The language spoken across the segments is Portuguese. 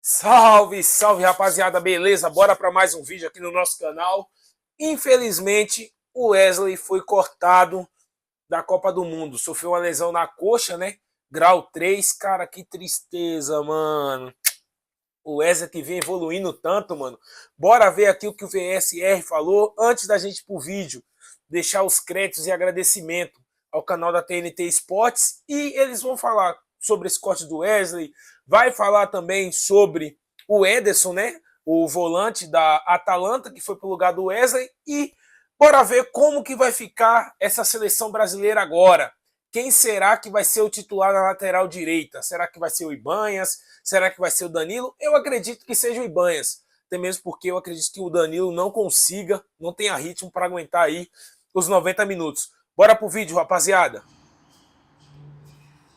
Salve, salve rapaziada, beleza? Bora para mais um vídeo aqui no nosso canal. Infelizmente, o Wesley foi cortado da Copa do Mundo. Sofreu uma lesão na coxa, né? Grau 3, cara, que tristeza, mano. O Wesley que vem evoluindo tanto, mano. Bora ver aqui o que o VSR falou. Antes da gente ir pro vídeo, deixar os créditos e agradecimento ao canal da TNT Esportes. E eles vão falar sobre esse corte do Wesley. Vai falar também sobre o Ederson, né? O volante da Atalanta, que foi pro lugar do Wesley. E bora ver como que vai ficar essa seleção brasileira agora. Quem será que vai ser o titular na lateral direita? Será que vai ser o Ibanhas? Será que vai ser o Danilo? Eu acredito que seja o Ibanhas. Até mesmo porque eu acredito que o Danilo não consiga, não tenha ritmo para aguentar aí os 90 minutos. Bora pro vídeo, rapaziada.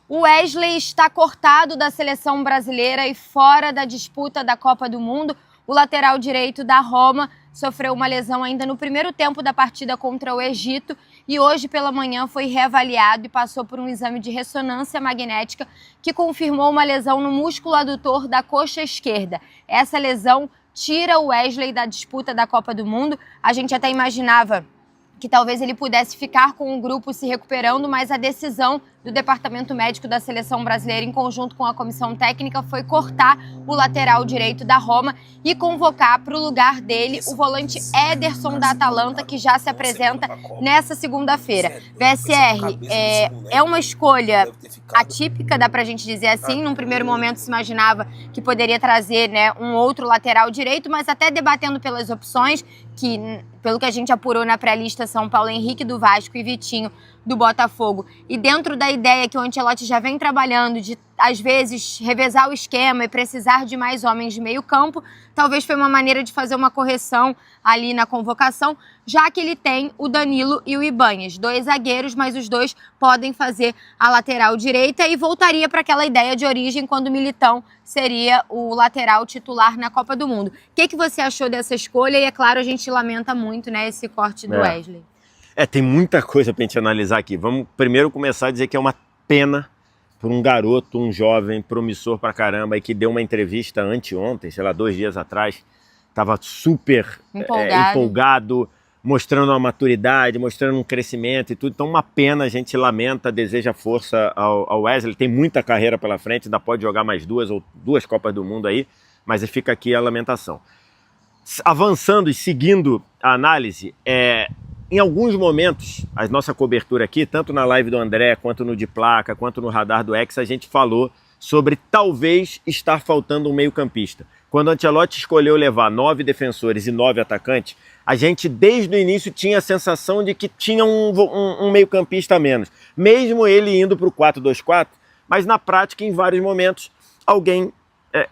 O Wesley está cortado da seleção brasileira e fora da disputa da Copa do Mundo. O lateral direito da Roma sofreu uma lesão ainda no primeiro tempo da partida contra o Egito e hoje pela manhã foi reavaliado e passou por um exame de ressonância magnética que confirmou uma lesão no músculo adutor da coxa esquerda. Essa lesão tira o Wesley da disputa da Copa do Mundo. A gente até imaginava que talvez ele pudesse ficar com o grupo se recuperando, mas a decisão do Departamento Médico da Seleção Brasileira, em conjunto com a Comissão Técnica, foi cortar o lateral direito da Roma e convocar para o lugar dele o volante Ederson da Atalanta, que já se apresenta nessa segunda-feira. VSR, é uma escolha atípica, dá para a gente dizer assim. Num primeiro momento se imaginava que poderia trazer, né, um outro lateral direito, mas até debatendo pelas opções, que pelo que a gente apurou na pré-lista, são Paulo Henrique do Vasco e Vitinho do Botafogo. E dentro da ideia que o Ancelotti já vem trabalhando de, às vezes, revezar o esquema e precisar de mais homens de meio campo, talvez foi uma maneira de fazer uma correção ali na convocação, já que ele tem o Danilo e o Ibanhas, dois zagueiros, mas os dois podem fazer a lateral direita e voltaria para aquela ideia de origem quando o Militão seria o lateral titular na Copa do Mundo. O que você achou dessa escolha? E é claro, a gente lamenta muito, né, esse corte do Wesley. Tem muita coisa pra gente analisar aqui. Vamos primeiro começar a dizer que é uma pena por um garoto, um jovem promissor pra caramba, e que deu uma entrevista anteontem, sei lá, 2 dias atrás, tava super empolgado, mostrando uma maturidade, mostrando um crescimento e tudo. Então uma pena, a gente lamenta, deseja força ao Wesley, tem muita carreira pela frente, ainda pode jogar mais 2 ou 2 Copas do Mundo aí, mas fica aqui a lamentação. Avançando e seguindo a análise, em alguns momentos, a nossa cobertura aqui, tanto na live do André, quanto no De Placa, quanto no Radar do Ex, a gente falou sobre talvez estar faltando um meio-campista. Quando o Ancelotti escolheu levar 9 defensores e 9 atacantes, a gente desde o início tinha a sensação de que tinha um meio-campista a menos. Mesmo ele indo para o 4-2-4, mas na prática, em vários momentos, alguém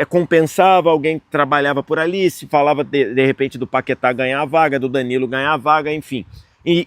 compensava, alguém trabalhava por ali, se falava de repente do Paquetá ganhar a vaga, do Danilo ganhar a vaga, enfim.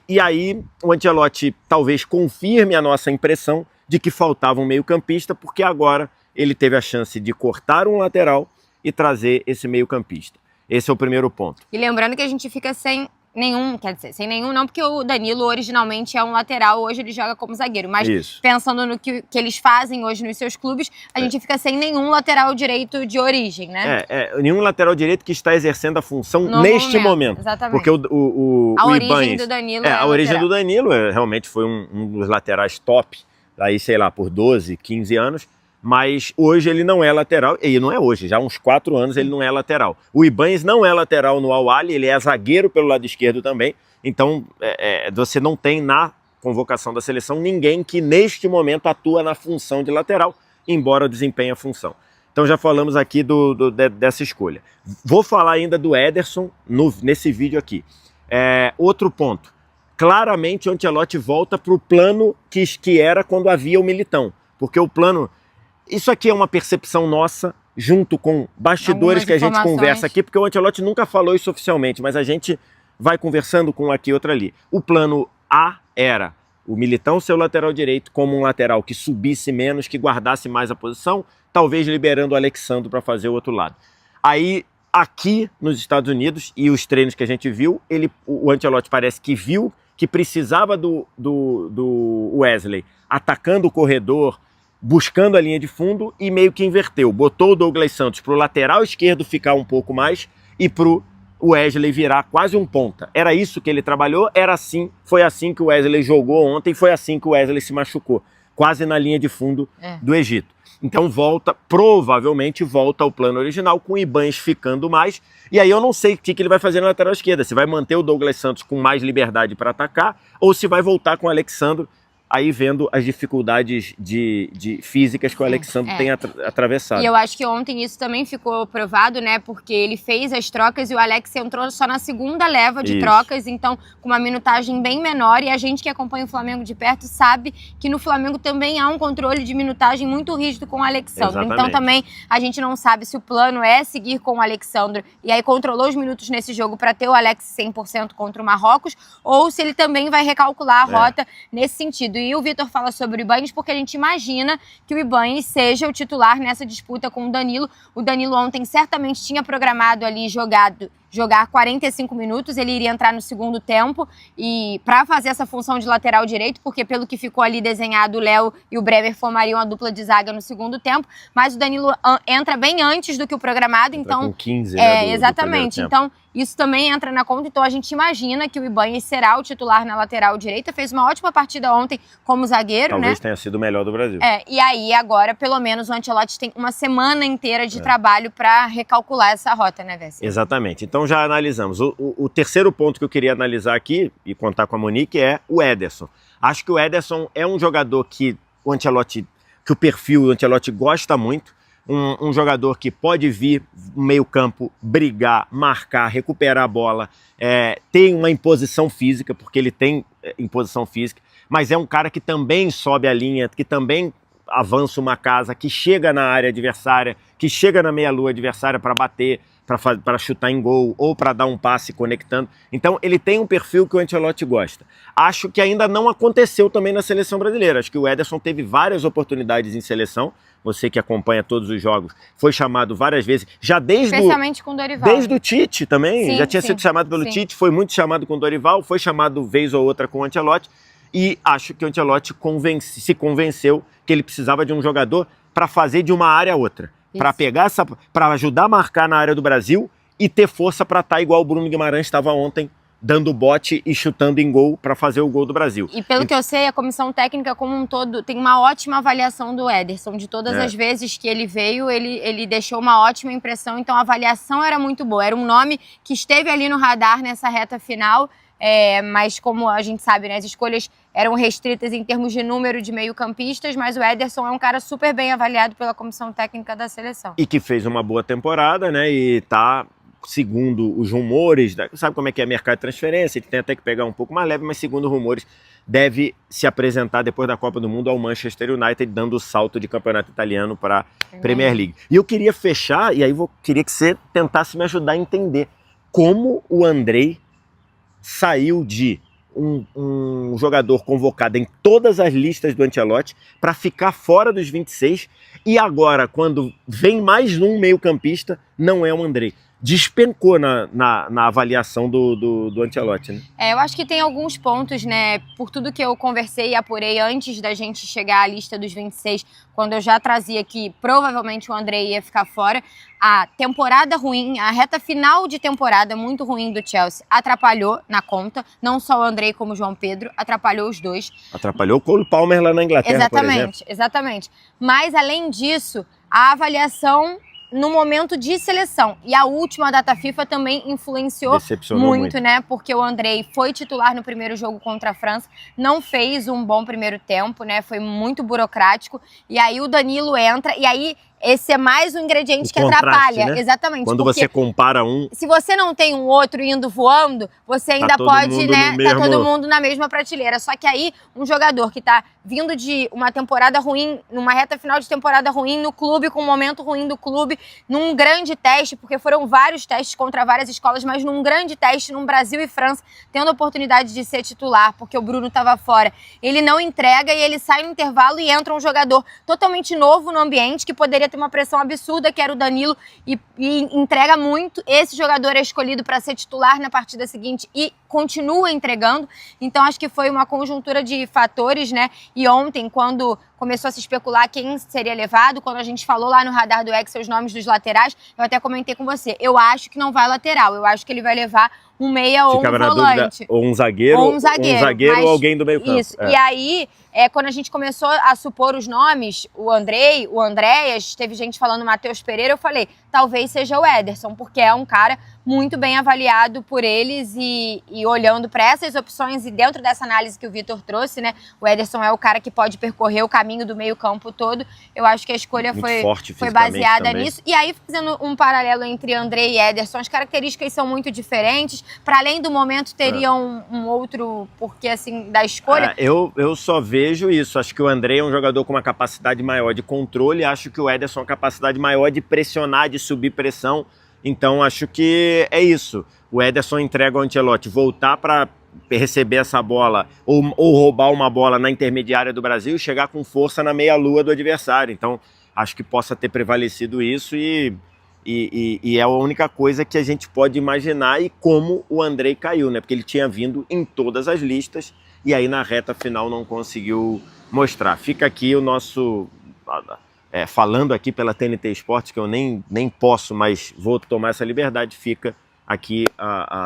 E aí o Ancelotti talvez confirme a nossa impressão de que faltava um meio-campista, porque agora ele teve a chance de cortar um lateral e trazer esse meio-campista. Esse é o primeiro ponto. E lembrando que a gente fica sem nenhum, quer dizer, sem nenhum não, porque o Danilo originalmente é um lateral, hoje ele joga como zagueiro, mas pensando no que eles fazem hoje nos seus clubes, a gente fica sem nenhum lateral direito de origem, né? Nenhum lateral direito que está exercendo a função neste momento. Exatamente. Porque a origem do Danilo a origem do Danilo realmente foi um dos laterais top, aí sei lá, por 12, 15 anos, mas hoje ele não é lateral, e não é hoje, já há uns 4 anos ele não é lateral. O Ibanhas não é lateral no Al-Ahly, ele é zagueiro pelo lado esquerdo também, então você não tem na convocação da seleção ninguém que neste momento atua na função de lateral, embora desempenhe a função. Então já falamos aqui dessa escolha. Vou falar ainda do Ederson nesse vídeo aqui. Outro ponto, claramente o Ancelotti volta para o plano que era quando havia o Militão, porque o plano... Isso aqui é uma percepção nossa, junto com bastidores que a gente conversa aqui, porque o Ancelotti nunca falou isso oficialmente, mas a gente vai conversando com um aqui e outro ali. O plano A era o Militão ser o lateral direito como um lateral que subisse menos, que guardasse mais a posição, talvez liberando o Alexandre para fazer o outro lado. Aí, aqui nos Estados Unidos, e os treinos que a gente viu, o Ancelotti parece que viu que precisava do Wesley atacando o corredor, buscando a linha de fundo e meio que inverteu. Botou o Douglas Santos para o lateral esquerdo ficar um pouco mais e para o Wesley virar quase um ponta. Era isso que ele trabalhou, foi assim que o Wesley jogou ontem, foi assim que o Wesley se machucou, quase na linha de fundo do Egito. Então provavelmente volta ao plano original, com o Ibañez ficando mais, e aí eu não sei o que ele vai fazer na lateral esquerda, se vai manter o Douglas Santos com mais liberdade para atacar, ou se vai voltar com o Alexandro, aí vendo as dificuldades de físicas que o Alexandro tem atravessado. E eu acho que ontem isso também ficou provado, né? Porque ele fez as trocas e o Alex entrou só na segunda leva de trocas, então com uma minutagem bem menor. E a gente que acompanha o Flamengo de perto sabe que no Flamengo também há um controle de minutagem muito rígido com o Alexandro. Exatamente. Então também a gente não sabe se o plano é seguir com o Alexandro e aí controlou os minutos nesse jogo para ter o Alex 100% contra o Marrocos, ou se ele também vai recalcular a rota nesse sentido. E o Vitor fala sobre o Ibañez porque a gente imagina que o Ibañez seja o titular nessa disputa com o Danilo. O Danilo ontem certamente tinha programado ali jogar 45 minutos, ele iria entrar no segundo tempo e para fazer essa função de lateral direito, porque pelo que ficou ali desenhado, o Léo e o Bremer formariam a dupla de zaga no segundo tempo, mas o Danilo entra bem antes do que o programado, então com 15, né, exatamente. Então isso também entra na conta, então a gente imagina que o Ibañez será o titular na lateral direita, fez uma ótima partida ontem como zagueiro, Talvez tenha sido o melhor do Brasil. E aí agora, pelo menos, o Ancelotti tem uma semana inteira de trabalho para recalcular essa rota, né, Vessi? Exatamente. Então já analisamos. O terceiro ponto que eu queria analisar aqui e contar com a Monique é o Ederson. Acho que o Ederson é um jogador que o perfil do Ancelotti gosta muito. Um jogador que pode vir no meio campo, brigar, marcar, recuperar a bola, tem uma imposição física, porque ele tem imposição física, mas é um cara que também sobe a linha, que também avança uma casa, que chega na área adversária, que chega na meia-lua adversária para bater, para chutar em gol ou para dar um passe conectando. Então ele tem um perfil que o Ancelotti gosta. Acho que ainda não aconteceu também na seleção brasileira. Acho que o Ederson teve várias oportunidades em seleção. Você que acompanha todos os jogos, foi chamado várias vezes, já especialmente com o Dorival. Desde o Tite também, já tinha sido chamado pelo Tite, foi muito chamado com o Dorival, foi chamado vez ou outra com o Ancelotti, e acho que o Ancelotti se convenceu que ele precisava de um jogador para fazer de uma área a outra, para ajudar a marcar na área do Brasil e ter força para estar igual o Bruno Guimarães estava ontem, dando bote e chutando em gol para fazer o gol do Brasil. E pelo que eu sei, a comissão técnica como um todo tem uma ótima avaliação do Ederson. De todas as vezes que ele veio, ele deixou uma ótima impressão, então a avaliação era muito boa. Era um nome que esteve ali no radar nessa reta final, mas como a gente sabe, né, as escolhas eram restritas em termos de número de meio-campistas, mas o Ederson é um cara super bem avaliado pela comissão técnica da seleção. E que fez uma boa temporada, né, e tá... Segundo os rumores, sabe como é que é mercado de transferência, ele tem até que pegar um pouco mais leve, mas segundo rumores, deve se apresentar depois da Copa do Mundo ao Manchester United, dando o salto de campeonato italiano para a Premier League. E eu queria fechar, e aí queria que você tentasse me ajudar a entender como o Andrei saiu de um jogador convocado em todas as listas do Ancelotti para ficar fora dos 26, e agora, quando vem mais um meio-campista, não é o Andrei. Despencou na avaliação do Ancelotti, né? Eu acho que tem alguns pontos, né? Por tudo que eu conversei e apurei antes da gente chegar à lista dos 26, quando eu já trazia que provavelmente o Andrei ia ficar fora, a temporada ruim, a reta final de temporada muito ruim do Chelsea atrapalhou na conta, não só o Andrei como o João Pedro, atrapalhou os dois. Atrapalhou o Cole Palmer lá na Inglaterra, por exemplo. Exatamente. Mas, além disso, a avaliação no momento de seleção. E a última data FIFA também influenciou muito, né? Porque o Andrei foi titular no primeiro jogo contra a França, não fez um bom primeiro tempo, né? Foi muito burocrático. E aí o Danilo entra, e aí esse é mais um ingrediente que atrapalha. Né? Exatamente. Quando você compara um... Se você não tem um outro indo voando, você ainda pode, né? Tá todo mundo na mesma prateleira. Só que aí, um jogador que tá vindo de uma temporada ruim, numa reta final de temporada ruim no clube, com um momento ruim do clube, num grande teste, porque foram vários testes contra várias escolas, mas num grande teste, num Brasil e França, tendo a oportunidade de ser titular, porque o Bruno tava fora. Ele não entrega e ele sai no intervalo e entra um jogador totalmente novo no ambiente, que poderia ter uma pressão absurda, que era o Danilo, e entrega muito. Esse jogador é escolhido para ser titular na partida seguinte e continua entregando. Então acho que foi uma conjuntura de fatores, né? E ontem, quando começou a se especular quem seria levado. Quando a gente falou lá no Radar do Hexa os nomes dos laterais, eu até comentei com você. Eu acho que não vai lateral, eu acho que ele vai levar um meia ou um volante. Ou um zagueiro, ou alguém do meio campo. Isso, e aí, quando a gente começou a supor os nomes, o Andrei, o Andréas, teve gente falando Matheus Pereira, eu falei, talvez seja o Ederson, porque é um cara muito bem avaliado por eles e olhando para essas opções e dentro dessa análise que o Vitor trouxe, né, o Ederson é o cara que pode percorrer o caminho do meio campo todo, eu acho que a escolha foi baseada também nisso. E aí, fazendo um paralelo entre Andrei e Ederson, as características são muito diferentes, para além do momento teria um outro porquê, assim, da escolha. Eu só vejo isso, acho que o Andrei é um jogador com uma capacidade maior de controle, acho que o Ederson é uma capacidade maior de pressionar, de subir pressão. Então, acho que é isso. O Ederson entrega ao Ancelotti voltar para receber essa bola ou roubar uma bola na intermediária do Brasil e chegar com força na meia-lua do adversário. Então, acho que possa ter prevalecido isso e é a única coisa que a gente pode imaginar e como o Andrei caiu, né? Porque ele tinha vindo em todas as listas e aí na reta final não conseguiu mostrar. Fica aqui o nosso... falando aqui pela TNT Esportes, que eu nem posso, mas vou tomar essa liberdade, fica aqui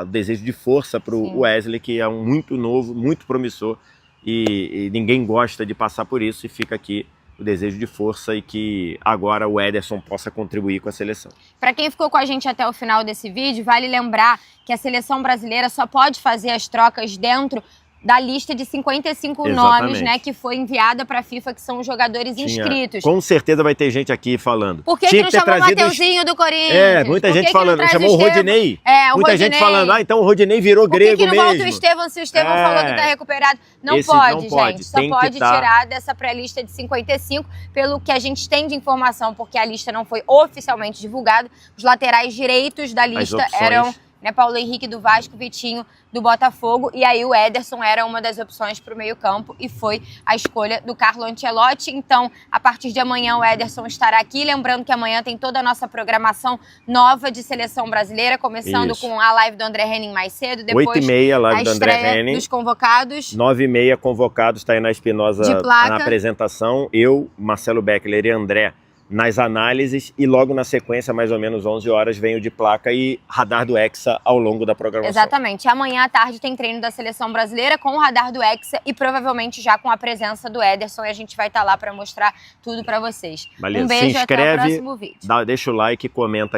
o desejo de força para o Wesley, que é um muito novo, muito promissor, e ninguém gosta de passar por isso, e fica aqui o desejo de força e que agora o Ederson possa contribuir com a seleção. Para quem ficou com a gente até o final desse vídeo, vale lembrar que a seleção brasileira só pode fazer as trocas dentro da lista de 55 nomes, né, que foi enviada para a FIFA, que são os jogadores inscritos. Com certeza vai ter gente aqui falando. Por que não chamou o Mateuzinho do Corinthians? Muita gente falando. Chamou o Rodinei. Muita gente falando, então o Rodinei virou grego mesmo. Por que não volta o Estevão se o Estevão falou que está recuperado? Não pode, gente. Só pode tirar dessa pré-lista de 55, pelo que a gente tem de informação, porque a lista não foi oficialmente divulgada. Os laterais direitos da lista eram... Paulo Henrique do Vasco, Vitinho do Botafogo, e aí o Ederson era uma das opções para o meio-campo e foi a escolha do Carlo Ancelotti. Então, a partir de amanhã o Ederson estará aqui, lembrando que amanhã tem toda a nossa programação nova de seleção brasileira, começando com a live do André Henning mais cedo, depois 8h30 a live do André Henning, dos convocados, 9h30 convocados, está aí na Espinosa na apresentação, eu, Marcelo Beckler e André nas análises, e logo na sequência, mais ou menos 11 horas, vem o de placa e Radar do Hexa ao longo da programação. Exatamente. Amanhã à tarde tem treino da Seleção Brasileira com o Radar do Hexa e provavelmente já com a presença do Ederson, e a gente vai estar lá para mostrar tudo para vocês. Beleza. Um beijo, se inscreve, até o próximo vídeo. Deixa o like e comenta aqui.